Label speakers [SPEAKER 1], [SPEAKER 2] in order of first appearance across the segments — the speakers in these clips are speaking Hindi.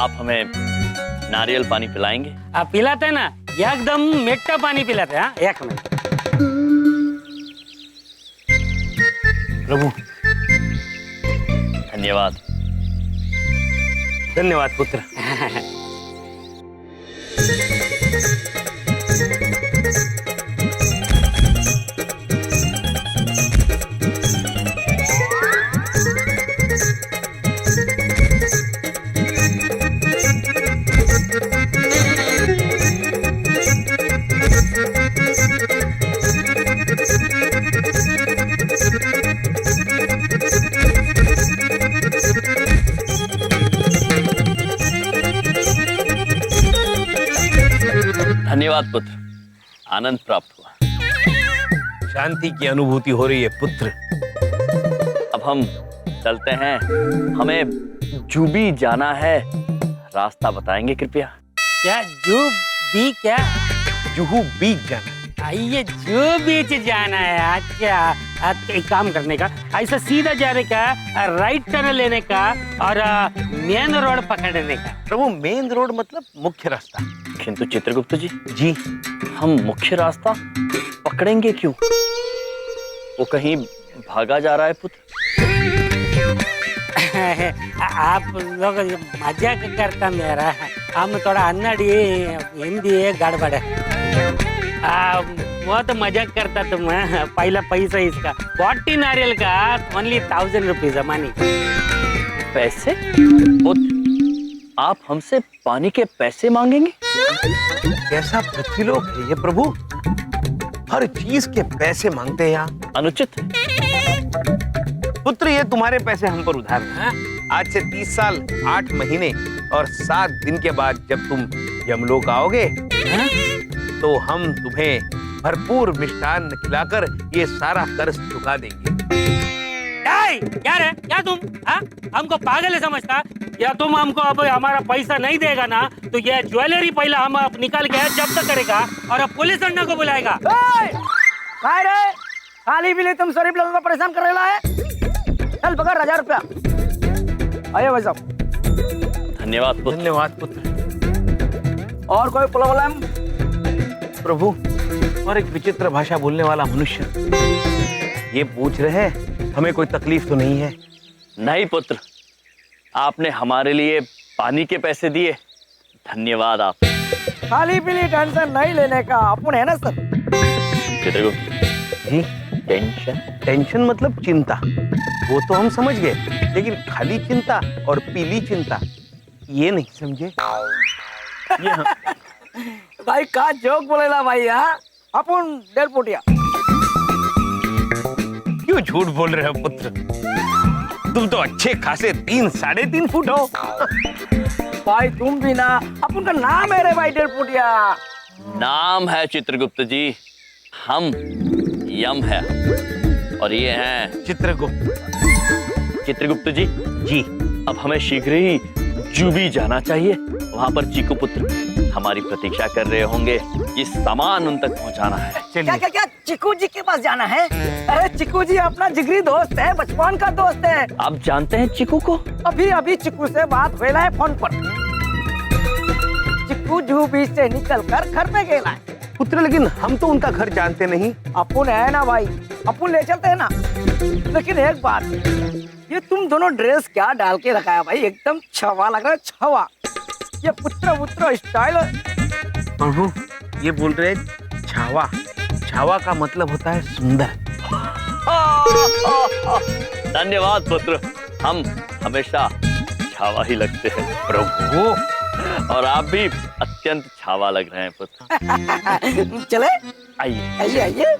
[SPEAKER 1] आप हमें नारियल पानी पिलाएंगे?
[SPEAKER 2] आप पिलाते ना, एकदम मीठा पानी पिलाते। हाँ, एक मिनट।
[SPEAKER 3] प्रभु
[SPEAKER 1] धन्यवाद।
[SPEAKER 3] धन्यवाद पुत्र।
[SPEAKER 1] धन्यवाद पुत्र, आनंद प्राप्त हुआ।
[SPEAKER 3] शांति की अनुभूति हो रही है पुत्र।
[SPEAKER 1] अब हम चलते हैं, हमें जूबी जाना है। रास्ता बताएंगे कृपया?
[SPEAKER 2] क्या जू बी? क्या
[SPEAKER 3] जुहू बीच जाना।
[SPEAKER 2] ये जू बीच जाना है? अच्छा, एक काम करने का, ऐसा सीधा जाने का, राइट टर्न लेने का और मेन रोड पकड़ने का।
[SPEAKER 3] प्रभु मेन रोड मतलब मुख्य रास्ता।
[SPEAKER 1] किंतु चित्रगुप्त जी, हम मुख्य रास्ता पकड़ेंगे क्यों? वो कहीं भागा जा रहा है पुत्र।
[SPEAKER 2] आप लोग मजाक करता मेरा, हम थोड़ा अन्नाडी हिंदी गड़बड़ है। वो तो मजाक करता तुम। पहला पैसा इसका 40 नारियल का ओनली 1000 रुपीज मनी।
[SPEAKER 1] पैसे? पुत्र, आप हमसे पानी के पैसे मांगेंगे?
[SPEAKER 3] कैसा पृथ्वीलोक है ये प्रभु, हर चीज के पैसे मांगते हैं यहाँ।
[SPEAKER 1] अनुचित।
[SPEAKER 3] पुत्र ये तुम्हारे पैसे हम पर उधार हैं। आज से 30 साल 8 महीने और 7 दिन के बाद जब तुम यमलोक आओगे तो हम तुम्हें भरपूर मिष्ठान खिलाकर ये सारा कर्ज चुका देंगे।
[SPEAKER 2] क्या रे? क्या तुम हमको पागल है समझता? या तुम हमको अब हमारा पैसा नहीं देगा ना तो ये ज्वेलरी पहला हम अब निकाल के जब्त करेगा और अब पुलिस अड्डा को बुलाएगा।
[SPEAKER 4] काय रे? खाली बिली तुम गरीब लोगों को परेशान कर रहा है। चल पकड़ 1000 रुपया। आइए भाई साहब।
[SPEAKER 1] धन्यवाद पुत्र।
[SPEAKER 3] धन्यवाद पुत्र।
[SPEAKER 4] और कोई प्रॉब्लम?
[SPEAKER 3] प्रभु और एक विचित्र भाषा बोलने वाला मनुष्य ये पूछ रहे हैं, हमें कोई तकलीफ तो नहीं है?
[SPEAKER 1] नहीं पुत्र, आपने हमारे लिए पानी के पैसे दिए, धन्यवाद आप।
[SPEAKER 4] खाली पीली टेंशन नहीं लेने का, अपन है ना सर।
[SPEAKER 1] चित्रगुप्त
[SPEAKER 3] जी
[SPEAKER 1] टेंशन?
[SPEAKER 3] टेंशन मतलब चिंता, वो तो हम समझ गए, लेकिन खाली चिंता और पीली चिंता ये नहीं समझे। ये
[SPEAKER 4] भाई का जोक बोलेला भाई। अपन 1.5 फुटिया।
[SPEAKER 3] क्यों झूठ बोल रहे हो पुत्र, तुम तो अच्छे खासे 3 साढ़े 3 फुट हो।
[SPEAKER 4] भाई तुम भी ना, अपन का नाम है रे भाई 1.5 फुटिया।
[SPEAKER 1] नाम है चित्रगुप्त जी, हम यम है और ये हैं
[SPEAKER 3] चित्रगुप्त।
[SPEAKER 1] चित्रगुप्त जी।
[SPEAKER 3] जी
[SPEAKER 1] अब हमें शीघ्र ही जूबी जाना चाहिए। वहाँ पर चीकू पुत्र हमारी प्रतीक्षा कर रहे होंगे, ये सामान उन तक पहुँचाना है।
[SPEAKER 4] क्या क्या क्या चिकू जी के पास जाना है? अरे चिकू जी अपना जिगरी दोस्त है, बचपन का दोस्त है।
[SPEAKER 1] आप जानते हैं चिकू को?
[SPEAKER 4] अभी अभी चिकू से बात हुई है फोन पर। चिकू जू बीच से निकल कर घर पे गेला है।
[SPEAKER 3] पुत्र लेकिन हम तो उनका घर जानते नहीं।
[SPEAKER 4] अपन है ना भाई, अपन ले चलते हैं ना। लेकिन एक बात, ये तुम दोनों ड्रेस क्या डाल के रखा है भाई, एकदम छवा लग रहा है, छवा। ये पुत्र स्टाइल।
[SPEAKER 3] प्रभु ये बोल रहे छावा, छावा का मतलब होता है सुंदर।
[SPEAKER 1] धन्यवाद पुत्र, हम हमेशा छावा ही लगते हैं।
[SPEAKER 3] प्रभु
[SPEAKER 1] और आप भी अत्यंत छावा लग रहे हैं पुत्र।
[SPEAKER 4] चले
[SPEAKER 1] आइए
[SPEAKER 4] आइए आइए।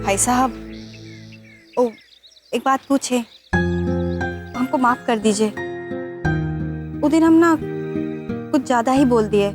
[SPEAKER 5] भाई साहब, ओ एक बात पूछे, हमको माफ कर दीजिए। वो दिन हम ना कुछ ज्यादा ही बोल दिए।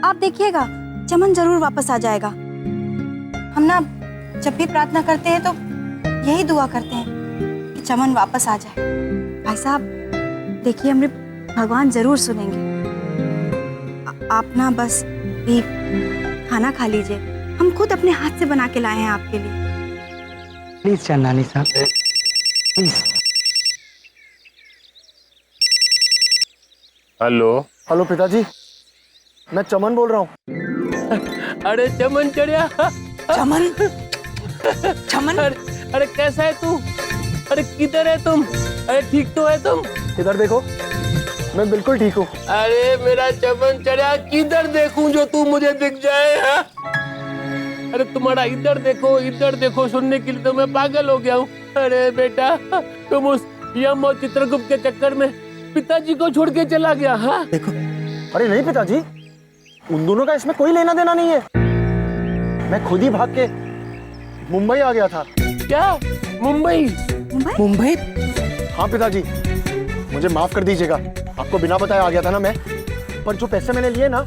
[SPEAKER 5] आप देखिएगा, चमन जरूर वापस आ जाएगा। हम ना जब भी प्रार्थना करते हैं तो यही दुआ करते हैं कि चमन वापस आ जाए। भाई साहब देखिए, हमने भगवान जरूर सुनेंगे। आप ना बस भी खाना खा लीजिए, हम खुद अपने हाथ से बना के लाए हैं आपके लिए।
[SPEAKER 2] प्लीज चंदानी साहब, प्लीज।
[SPEAKER 6] हेलो
[SPEAKER 7] हेलो पिताजी, मैं चमन बोल रहा हूँ।
[SPEAKER 6] अरे चमन चढ़िया।
[SPEAKER 4] चमन चमन
[SPEAKER 6] अरे कैसा है तू? अरे किधर है तुम? अरे ठीक तो है तुम?
[SPEAKER 7] इधर देखो, मैं बिल्कुल ठीक हूँ।
[SPEAKER 6] अरे मेरा चमन चढ़िया, किधर देखूं जो तू मुझे दिख जाए? हाँ? अरे तुम्हारा इधर देखो सुनने के लिए तो मैं पागल हो गया हूँ। अरे बेटा, तुम उस यम और चित्रगुप्त के चक्कर में पिताजी को छोड़ के चला गया। हाँ
[SPEAKER 7] देखो, अरे नहीं पिताजी, उन दोनों का इसमें कोई लेना देना नहीं है। मैं खुद ही भाग के मुंबई आ गया था।
[SPEAKER 6] क्या? मुंबई?
[SPEAKER 4] मुंबई?
[SPEAKER 7] हाँ पिताजी, मुझे माफ कर दीजिएगा, आपको बिना बताए आ गया था ना मैं। पर जो पैसे मैंने लिए ना,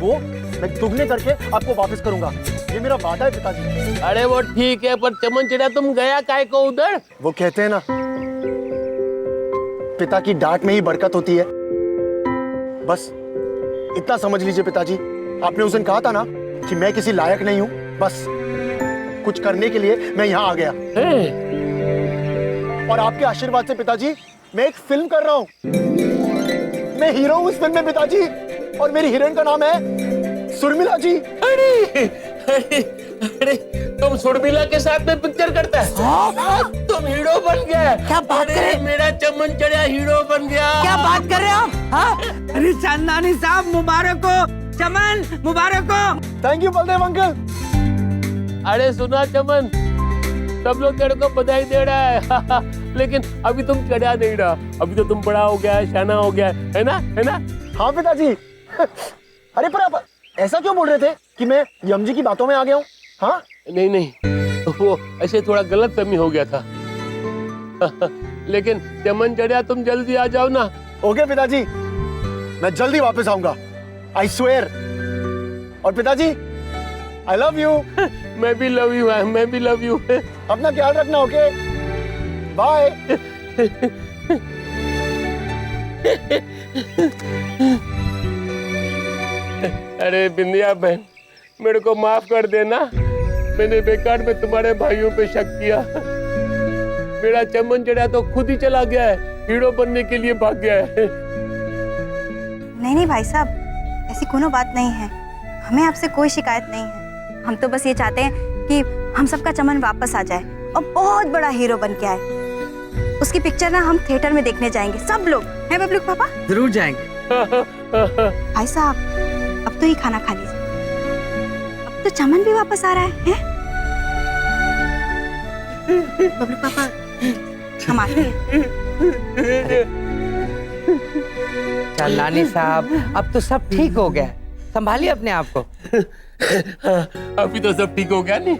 [SPEAKER 7] वो मैं दुगने करके आपको वापस करूंगा, ये मेरा वादा है पिताजी।
[SPEAKER 6] अरे वो ठीक है, पर चमन चढ़िया तुम गया काहे को उधर?
[SPEAKER 7] वो कहते हैं ना, पिता की डांट में ही बरकत होती है। बस इतना समझ लीजिए पिताजी, आपने उस दिन कहा था ना कि मैं किसी लायक नहीं हूँ, बस कुछ करने के लिए मैं यहाँ आ गया। और आपके आशीर्वाद से पिताजी, मैं एक फिल्म कर रहा हूँ। मैं हीरो हूँ इस फिल्म में पिताजी, और मेरी हीरोइन का नाम है सुरमिला जी।
[SPEAKER 6] अरे अरे अरे, तुम सुरमिला के साथ में पिक्चर करता है? हाँ? तुम हीरो बन गया?
[SPEAKER 4] क्या बात कर रहे?
[SPEAKER 6] मेरा चमन चढ़िया हीरो बन गया।
[SPEAKER 4] क्या बात कर रहे हैं आप? हाँ? अरे चंदानी साहब मुबारक हो, चमन मुबारक हो।
[SPEAKER 7] Thank you Baldev uncle.
[SPEAKER 6] अरे सुना चमन, सब लोग तेरे को बधाई दे रहा है लेकिन अभी तुम चढ़ा नहीं रहा, अभी तो तुम बड़ा हो गया है, शाना हो गया है ना? है ना?
[SPEAKER 7] हाँ पिताजी। अरे पर आप ऐसा क्यों बोल रहे थे कि मैं यम जी की बातों में आ गया हूँ? हाँ
[SPEAKER 6] नहीं नहीं, वो ऐसे थोड़ा गलत फहमी हो गया था लेकिन चमन चढ़िया तुम जल्दी आ जाओ ना।
[SPEAKER 7] ओके पिताजी, मैं जल्दी वापस आऊंगा, आई स्वेयर। और पिताजी, आई लव यू।
[SPEAKER 6] मैं भी लव यू है, मैं भी लव यू।
[SPEAKER 7] अपना ख्याल रखना, ओके? बाय।
[SPEAKER 6] अरे बिंदिया बहन, मेरे को माफ कर देना, मैंने बेकार में तुम्हारे भाइयों पे शक किया। मेरा चमन चढ़ा तो खुद ही चला गया है, हीरो बनने के लिए भाग गया है।
[SPEAKER 5] नहीं नहीं भाई साहब, ऐसी कोनो बात नहीं है, हमें आपसे कोई शिकायत नहीं है। हम तो बस ये चाहते हैं कि हम सबका चमन वापस आ जाए और बहुत बड़ा हीरो बन के आए। उसकी पिक्चर ना हम थिएटर में देखने जाएंगे, सब लोग, हैं बबलू पापा?
[SPEAKER 4] जरूर जाएंगे।
[SPEAKER 5] भाई साहब अब तो ही खाना खा लीजिए, अब तो चमन भी वापस आ रहा है? बबलू पापा हम आते हैं।
[SPEAKER 4] चंदानी साहब अब तो सब ठीक हो गया, संभालिए अपने आप को।
[SPEAKER 6] अभी तो सब ठीक हो गया नहीं?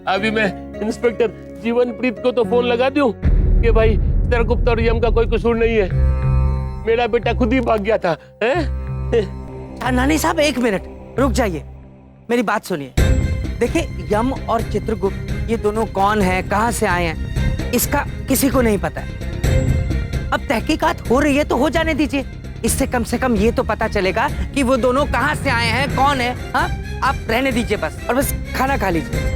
[SPEAKER 6] अभी मैं इंस्पेक्टर जीवनप्रीत को तो फोन लगा दूं कि भाई चित्रगुप्त और यम का कोई कसूर नहीं है, मेरा बेटा खुद ही भाग गया था।
[SPEAKER 4] नानी साहब एक मिनट रुक जाइए, मेरी बात सुनिए। देखिए, यम और चित्रगुप्त ये दोनों कौन है, कहां से आए हैं, इसका किसी को नहीं पता है। अब तहकीकात हो रही है तो हो जाने दीजिए, इससे कम से कम ये तो पता चलेगा कि वो दोनों कहां से आए हैं, कौन है। हाँ, आप रहने दीजिए बस, और बस खाना खा लीजिए।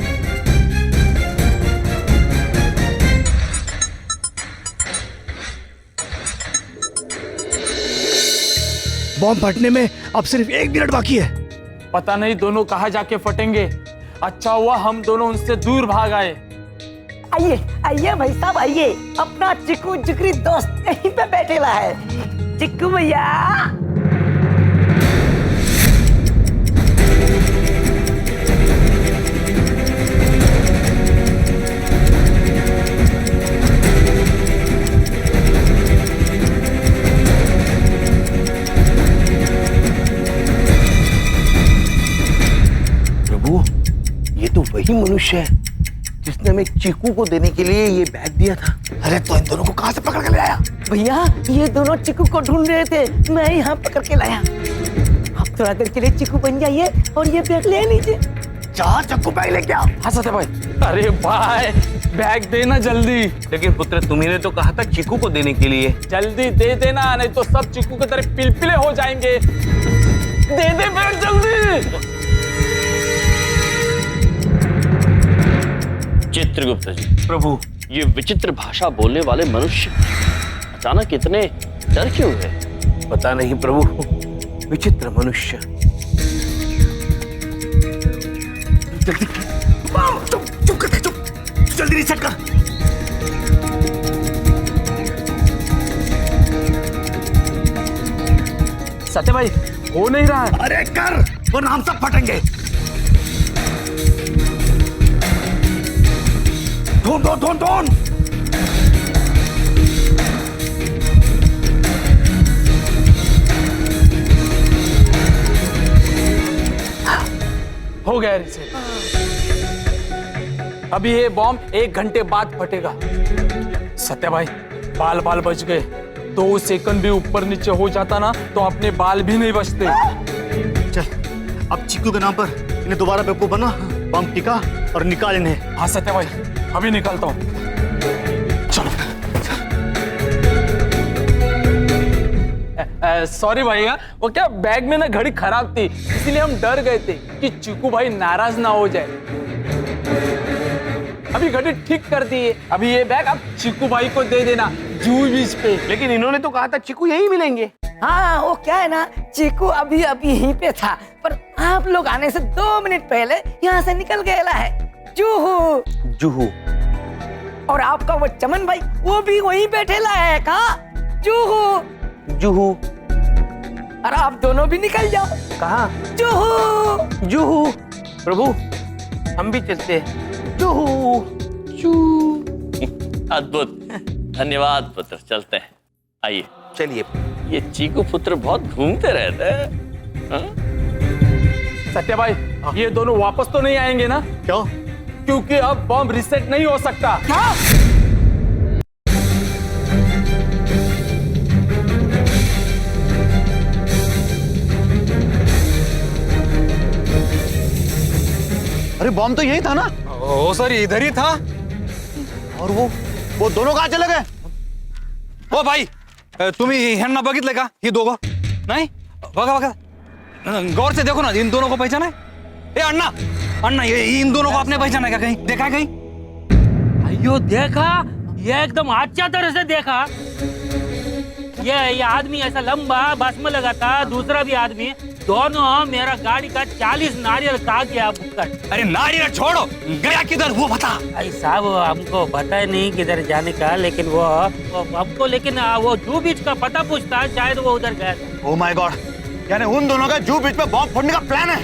[SPEAKER 8] बॉम्ब फटने में अब सिर्फ 1 मिनट बाकी है।
[SPEAKER 9] पता नहीं दोनों कहाँ जाके फटेंगे। अच्छा हुआ हम दोनों उनसे दूर भाग आए।
[SPEAKER 4] आइए आइए भाई साहब आइए, अपना चिकू जिगरी दोस्त यहीं पे बैठेला है। चिकू भैया,
[SPEAKER 3] प्रभु, ये तो वही मनुष्य है जिसने हमें चीकू को देने के लिए ये बैग दिया था।
[SPEAKER 8] अरे तो इन दोनों को कहां से पकड़ के ले आया?
[SPEAKER 4] भैया ये दोनों चिकू को ढूंढ रहे थे, मैं यहाँ पकड़ के लाया। आप थोड़ा देर के लिए चिकू बन जाइए और ये बैग ले लीजिए।
[SPEAKER 7] चार चक्कू बैग लेके आओ।
[SPEAKER 9] हाँ सत्या भाई। अरे भाई बैग देना जल्दी।
[SPEAKER 3] लेकिन पुत्र तुम्ही ने तो कहा था चीकू को देने के लिए।
[SPEAKER 9] जल्दी दे देना, नहीं तो सब चिकू की तरह पिलपिले हो जाएंगे। दे दे बैग जल्दी।
[SPEAKER 1] चित्रगुप्त जी,
[SPEAKER 3] प्रभु
[SPEAKER 1] ये विचित्र भाषा बोलने वाले मनुष्य अचानक इतने डर क्यों गए?
[SPEAKER 3] पता नहीं प्रभु, विचित्र मनुष्य।
[SPEAKER 7] जल्दी चुप कर दे, चुप जल्दी रीसेट कर।
[SPEAKER 9] सत्या भाई हो नहीं रहा है।
[SPEAKER 7] अरे कर, वरना हम सब फटेंगे। ढूंढ ढूंढ ढूंढ ढूंढ।
[SPEAKER 9] हो गया रिसेट। अभी ये बॉम्ब 1 घंटे बाद फटेगा। सत्या भाई बाल बाल बच गए। 2 सेकंड भी ऊपर नीचे हो जाता ना तो अपने बाल भी नहीं बचते।
[SPEAKER 7] चल अब चीकू के नाम पर इन्हें दोबारा बेवकूफ बना, बम टिका और निकाल इन्हें।
[SPEAKER 9] हाँ सत्या भाई अभी निकलता हूँ। चलो। सॉरी भैया, वो क्या बैग में ना घड़ी खराब थी, इसीलिए हम डर गए थे कि चीकू भाई नाराज ना हो जाए। अभी घड़ी ठीक कर दी है। अभी ये बैग आप चीकू भाई को दे देना जूही बीच पे।
[SPEAKER 3] लेकिन इन्होंने तो कहा था चीकू यहीं मिलेंगे।
[SPEAKER 4] हाँ वो क्या है ना, चीकू अभी अभी यहीं पे था, पर आप लोग आने से 2 मिनट पहले यहाँ से निकल गया है। जूहू
[SPEAKER 3] जूहू
[SPEAKER 4] और आपका वो चमन भाई वो भी वहीं बैठेला है। कहाँ? जूहू
[SPEAKER 3] जूहू।
[SPEAKER 4] और आप दोनों भी निकल जाओ।
[SPEAKER 3] कहाँ?
[SPEAKER 4] जूहू
[SPEAKER 3] जूहू। प्रभु हम भी चलते हैं। जूहू जू।
[SPEAKER 1] अद्भुत, धन्यवाद पुत्र, चलते हैं। आइए।
[SPEAKER 3] चलिए।
[SPEAKER 1] ये चीकू पुत्र बहुत घूमते रहते हैं। हाँ?
[SPEAKER 9] सत्या भाई ये दोनों वापस तो नहीं आएंगे ना?
[SPEAKER 7] क्यों?
[SPEAKER 9] क्योंकि अब बॉम्ब रिसेट नहीं हो सकता।
[SPEAKER 4] क्या?
[SPEAKER 7] अरे बॉम्ब तो यही था ना?
[SPEAKER 8] ओ सर इधर ही था।
[SPEAKER 7] और वो दोनों कहाँ चले गए?
[SPEAKER 8] ओ भाई तुम्ही ह्यांना बघितलं का? ही दोघं नाही? बघा बघा गौर से देखो ना, इन दोनों को पहचाना है? ए अण्णा अण्णा, ये इन दोनों को आपने पहचाना है क्या? कहीं देखा है कहीं?
[SPEAKER 2] अयो देखा, ये एकदम अच्छा तरह से देखा। ये आदमी ऐसा लंबा बस में लगा था, दूसरा भी आदमी, दोनों मेरा गाड़ी का 40 नारियल खा गया बुक्कट।
[SPEAKER 8] अरे नारियल छोड़ो, गया किधर वो बता।
[SPEAKER 2] भाई साहब हमको पता है नहीं किधर जाने का, लेकिन वो हमको वो जू बीच का पता पूछता, शायद वो उधर गया था।
[SPEAKER 7] ओह माय गॉड, यानी उन दोनों का जू बीच में बॉम्ब फोड़ने का प्लान है।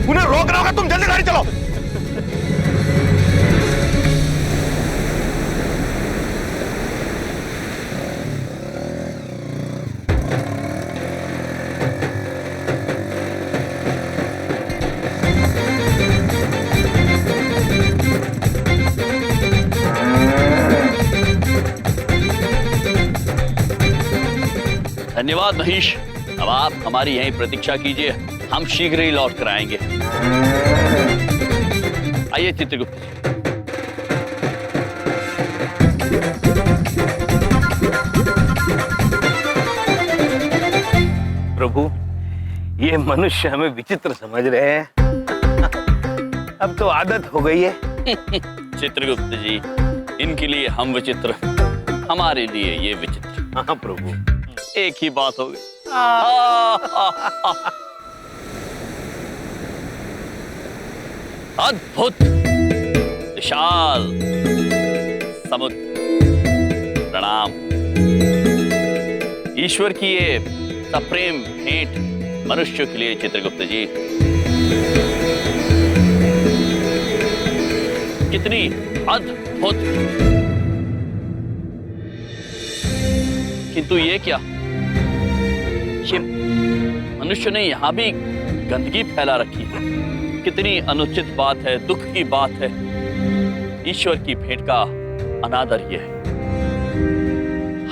[SPEAKER 7] उन्हें रोक रहा होगा, तुम जल्दी गाड़ी चलो।
[SPEAKER 1] धन्यवाद महेश। अब आप हमारी यहीं प्रतीक्षा कीजिए, हम शीघ्र ही लौट कर आएंगे। आइए चित्रगुप्त जी।
[SPEAKER 3] प्रभु ये मनुष्य हमें विचित्र समझ रहे हैं। अब तो आदत हो गई है।
[SPEAKER 1] चित्रगुप्त जी, इनके लिए हम विचित्र, हमारे लिए ये विचित्र।
[SPEAKER 3] हाँ प्रभु,
[SPEAKER 1] एक ही बात हो गई। अद्भुत विशाल समुद्र, प्रणाम। ईश्वर की ये सप्रेम भेंट मनुष्य के लिए चित्रगुप्त जी। कितनी अद्भुत। किंतु ये क्या, ये मनुष्य ने यहां भी गंदगी फैला रखी है। कितनी अनुचित बात है, दुख की बात है। ईश्वर की भेंट का अनादर यह है।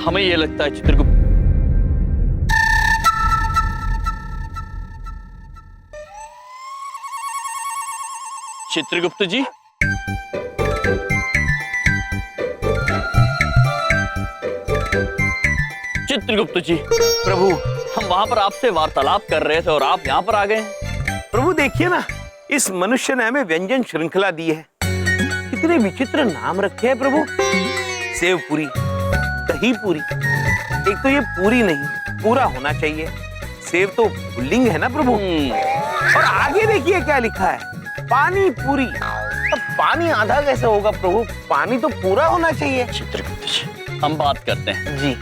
[SPEAKER 1] हमें ये लगता है चित्रगुप्त चित्रगुप्त जी, चित्रगुप्त जी,
[SPEAKER 3] प्रभु
[SPEAKER 1] हम वहां पर आपसे वार्तालाप कर रहे थे और आप यहाँ पर आ गए।
[SPEAKER 3] प्रभु देखिए ना, इस मनुष्य ने हमें व्यंजन श्रृंखला दी है। कितने विचित्र नाम रखे हैं प्रभु। सेव पूरी, दही पूरी। एक तो ये पूरी नहीं, पूरा होना चाहिए। सेव तो पुल्लिंग है ना प्रभु। और आगे देखिए क्या लिखा है, पानी पूरी। अब पानी आधा कैसे होगा प्रभु, पानी तो पूरा होना चाहिए।
[SPEAKER 1] चित्रगुप्त जी, हम बात करते हैं।
[SPEAKER 3] जी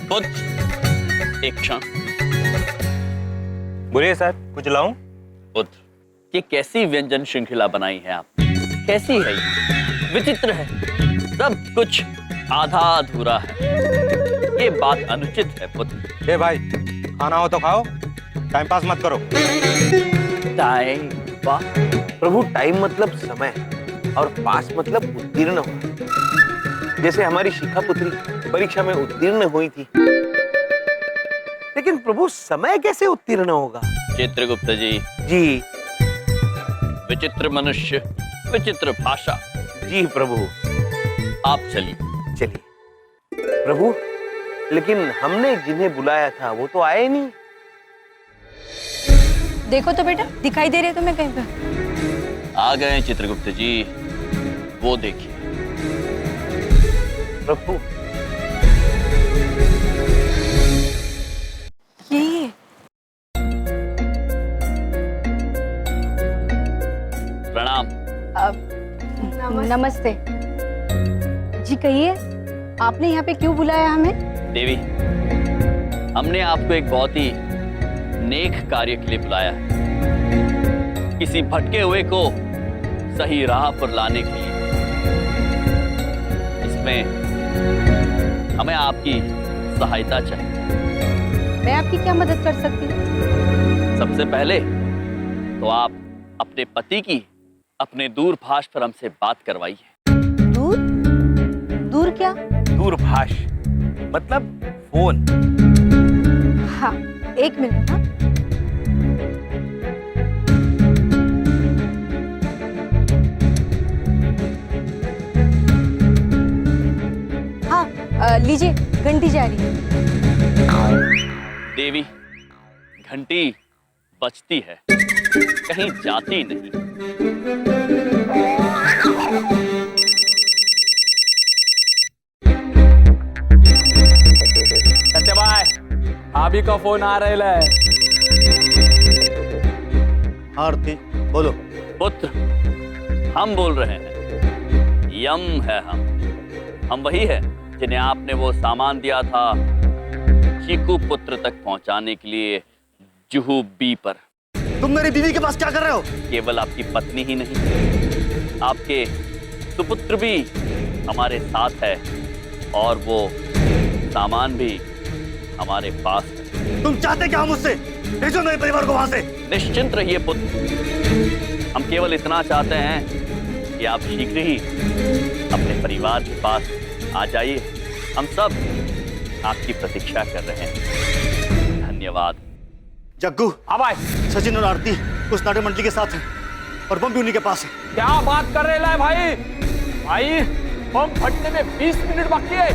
[SPEAKER 1] बुद्ध, एक क्षण।
[SPEAKER 10] बोलिए साहब, कुछ लाऊं?
[SPEAKER 1] बुद्ध, ये कैसी व्यंजन श्रृंखला बनाई है आपने? कैसी है ये? विचित्र है, सब कुछ आधा अधूरा है। ये बात अनुचित है बुद्ध।
[SPEAKER 10] ए भाई, खाना हो तो खाओ, टाइम पास मत करो।
[SPEAKER 1] Time pass?
[SPEAKER 3] प्रभु, टाइम मतलब समय और पास मतलब उत्तीर्ण होना। जैसे हमारी शिखा पुत्री परीक्षा में उत्तीर्ण हुई थी, लेकिन प्रभु समय कैसे उत्तीर्ण होगा?
[SPEAKER 1] चित्रगुप्त जी,
[SPEAKER 3] जी
[SPEAKER 1] विचित्र मनुष्य, विचित्र भाषा।
[SPEAKER 3] जी प्रभु।
[SPEAKER 1] आप चलिए।
[SPEAKER 3] चलिए प्रभु, लेकिन हमने जिन्हें बुलाया था वो तो आए नहीं।
[SPEAKER 5] देखो तो बेटा, दिखाई दे रहे तुम्हें कहीं पे?
[SPEAKER 1] आ गए चित्रगुप्त जी, वो देखिए।
[SPEAKER 3] प्रभु,
[SPEAKER 5] ये
[SPEAKER 1] प्रणाम।
[SPEAKER 11] नमस्ते जी। कहिए, आपने यहाँ पे क्यों बुलाया हमें?
[SPEAKER 1] देवी, हमने आपको एक बहुत ही नेक कार्य के लिए बुलाया है। किसी भटके हुए को सही राह पर लाने के लिए। इसमें हमें आपकी सहायता चाहिए।
[SPEAKER 11] मैं आपकी क्या मदद कर सकती हूँ?
[SPEAKER 1] सबसे पहले तो आप अपने पति की अपने दूरभाष पर हमसे बात करवाइए।
[SPEAKER 11] दूर? दूर क्या?
[SPEAKER 3] दूरभाष मतलब फोन।
[SPEAKER 11] हाँ, एक मिनट। हाँ, लीजिए, घंटी जा रही है।
[SPEAKER 1] देवी, घंटी बजती है, कहीं जाती नहीं।
[SPEAKER 9] सत्यभाई, भाभी का फोन आ रहा है।
[SPEAKER 7] आरती बोलो।
[SPEAKER 1] पुत्र, हम बोल रहे हैं। यम है हम वही है जिन्हें आपने वो सामान दिया था चीकू पुत्र तक पहुंचाने के लिए जुहू बी पर।
[SPEAKER 7] तुम मेरी बीवी के पास क्या कर रहे हो?
[SPEAKER 1] केवल आपकी पत्नी ही नहीं, आपके सुपुत्र भी हमारे साथ है और वो सामान भी हमारे पास है।
[SPEAKER 7] तुम चाहते क्या मुझसे? भेजो मेरे परिवार को वहां से।
[SPEAKER 1] निश्चिंत रहिए पुत्र, हम केवल इतना चाहते हैं कि आप शीघ्र ही अपने परिवार के पास आ जाइए। हम सब आपकी प्रतीक्षा कर रहे हैं। धन्यवाद।
[SPEAKER 7] जग्गू,
[SPEAKER 9] हाँ भाई,
[SPEAKER 7] सचिन और आरती उस नाट्य मंडली के साथ है और बम भी उन्हीं के पास है।
[SPEAKER 9] क्या बात कर रहे हैं भाई? भाई, बम फटने में 20 मिनट बाकी है।